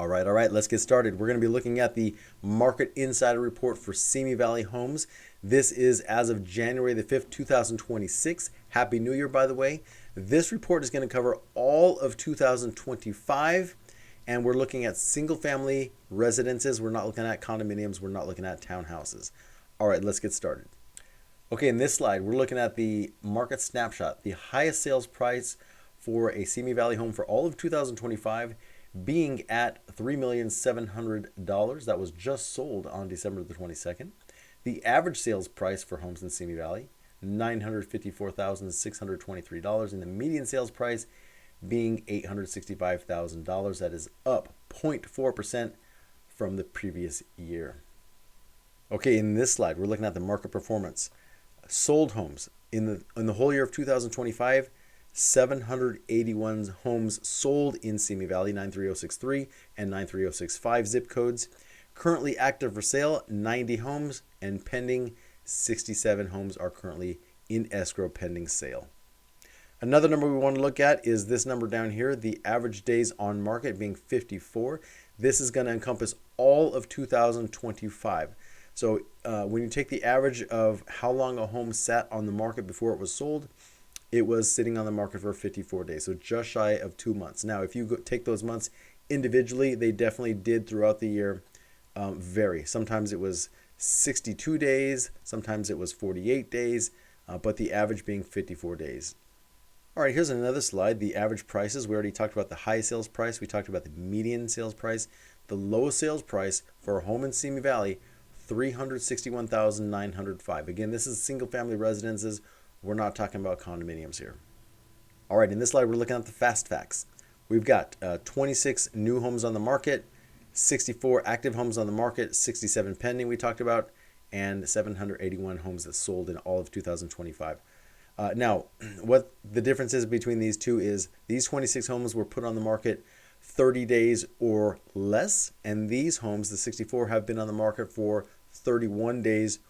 All right, let's get started. We're going to be looking at the Market Insider Report for Simi Valley Homes. This is as of January the 5th, 2026. Happy New Year, by the way. This report is going to cover all of 2025, and we're looking at single-family residences. We're not looking at condominiums. We're not looking at townhouses. All right, let's get started. Okay, in this slide, we're looking at the market snapshot. The highest sales price for a Simi Valley home for all of 2025 being at $3,700,000. That was just sold on December the 22nd. The average sales price for homes in Simi Valley, $954,623, and the median sales price being $865,000. That is up 0.4% from the previous year. Okay, in this slide, we're looking at the market performance. Sold homes in the whole year of 2025, 781 homes sold in Simi Valley, 93063 and 93065 zip codes. Currently active for sale, 90 homes, and pending, 67 homes are currently in escrow pending sale. Another number we want to look at is this number down here, the average days on market being 54. This is going to encompass all of 2025. So when you take the average of how long a home sat on the market before it was sold, it was sitting on the market for 54 days, so just shy of 2 months. Now, if you take those months individually, they definitely did throughout the year vary. Sometimes it was 62 days, sometimes it was 48 days, but the average being 54 days. All right, here's another slide, the average prices. We already talked about the high sales price. We talked about the median sales price. The lowest sales price for a home in Simi Valley, $361,905. Again, this is single-family residences. We're not talking about condominiums here. All right, in this slide, we're looking at the fast facts. We've got 26 new homes on the market, 64 active homes on the market, 67 pending we talked about, and 781 homes that sold in all of 2025. Now, what the difference is between these two is these 26 homes were put on the market 30 days or less, and these homes, the 64, have been on the market for 31 days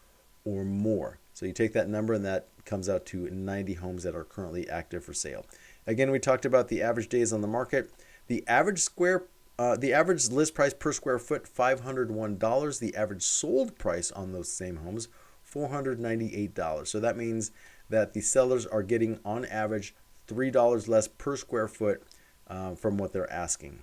or more. So you take that number and that comes out to 90 homes that are currently active for sale. Again, we talked about the average days on the market. The average list price per square foot, $501. The average sold price on those same homes, $498. So that means that the sellers are getting on average $3 less per square foot from what they're asking.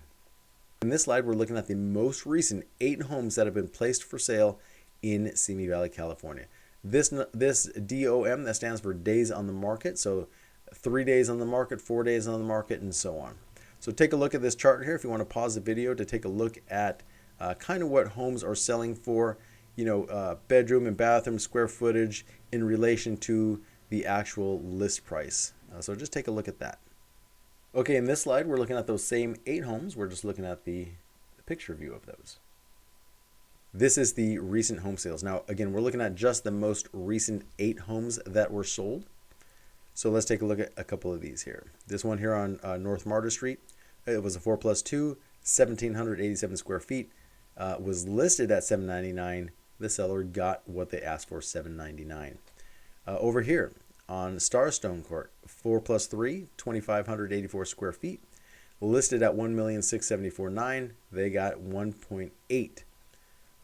In this slide, we're looking at the most recent 8 homes that have been placed for sale in Simi Valley, California. This DOM, that stands for days on the market. So 3 days on the market, 4 days on the market, and so on. So take a look at this chart here if you want to pause the video to take a look at kind of what homes are selling for, bedroom and bathroom square footage in relation to the actual list price. So just take a look at that. Okay, in this slide, we're looking at those same 8 homes. We're just looking at the picture view of those. This is the recent home sales. Now, again, we're looking at just the most recent 8 homes that were sold. So let's take a look at a couple of these here. This one here on North Martyr Street, it was a 4+2, 1,787 square feet, was listed at $799. The seller got what they asked for, $799. Over here on Starstone Court, 4+3, 2,584 square feet, listed at $1,674,900. They got 1.8.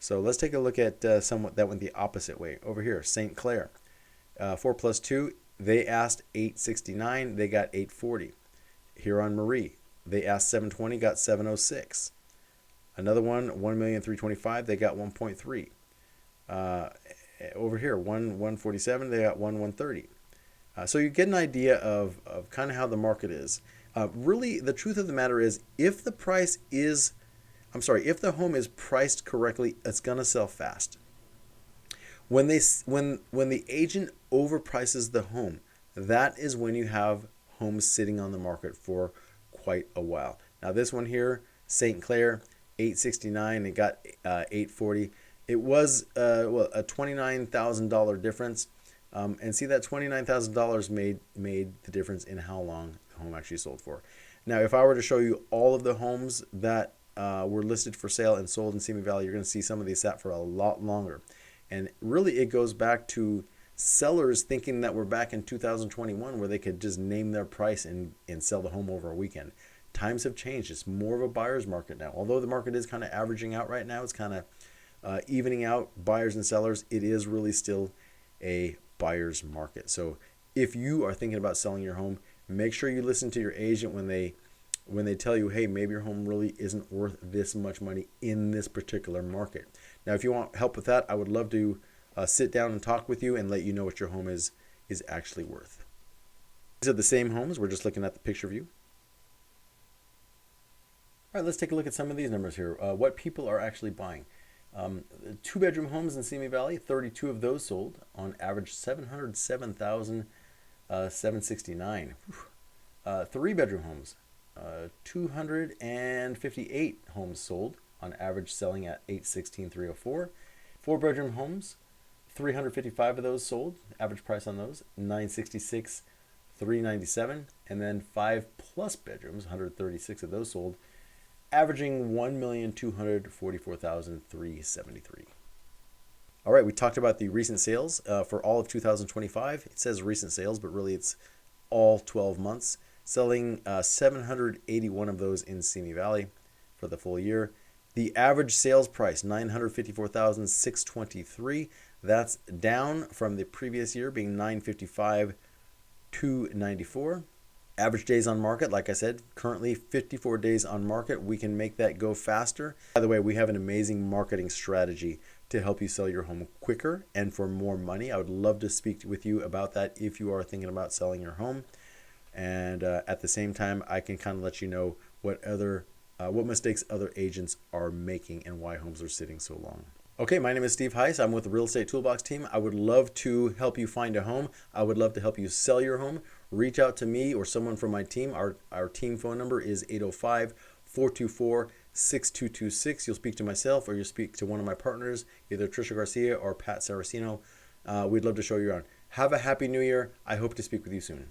So let's take a look at somewhat that went the opposite way. Over here, St. Clair, 4+2, they asked $869, they got $840. Here on Marie, they asked $720, got $706. Another one, $1,325,000, they got 1.3. Over here, 147, they got 130. So you get an idea of kind of how the market is. Really, the truth of the matter is, if the home is priced correctly, it's gonna sell fast. When the agent overprices the home, that is when you have homes sitting on the market for quite a while. Now this one here, St. Clair, $869, it got $840. It was a $29,000 difference, and see that $29,000 made the difference in how long the home actually sold for. Now, if I were to show you all of the homes that were listed for sale and sold in Simi Valley, you're going to see some of these sat for a lot longer. And really, it goes back to sellers thinking that we're back in 2021 where they could just name their price and sell the home over a weekend. times have changed. It's more of a buyer's market now. Although the market is kind of averaging out right now, it's kind of evening out buyers and sellers. It is really still a buyer's market. So if you are thinking about selling your home, make sure you listen to your agent when they tell you, hey, maybe your home really isn't worth this much money in this particular market. Now, if you want help with that, I would love to sit down and talk with you and let you know what your home is actually worth. These are the same homes. We're just looking at the picture view. All right, let's take a look at some of these numbers here. What people are actually buying. 2-bedroom homes in Simi Valley, 32 of those sold, on average $707,769. 3-bedroom homes, 258 homes sold, on average selling at $816,304. 4-bedroom homes, 355 of those sold, average price on those $966,397. And then 5+ bedrooms, 136 of those sold, averaging $1,244,373. All right, we talked about the recent sales for all of 2025. It says recent sales, but really it's all 12 months. Selling 781 of those in Simi Valley for the full year. The average sales price, $954,623. That's down from the previous year, being $955,294. Average days on market, like I said, currently 54 days on market. We can make that go faster. By the way, we have an amazing marketing strategy to help you sell your home quicker and for more money. I would love to speak with you about that if you are thinking about selling your home. And at the same time, I can kind of let you know what mistakes other agents are making and why homes are sitting so long. Okay, my name is Steve Hise. I'm with the Real Estate Toolbox team. I would love to help you find a home. I would love to help you sell your home. Reach out to me or someone from my team. Our team phone number is 805-424-6226. You'll speak to myself or you'll speak to one of my partners, either Trisha Garcia or Pat Saracino. We'd love to show you around. Have a happy new year. I hope to speak with you soon.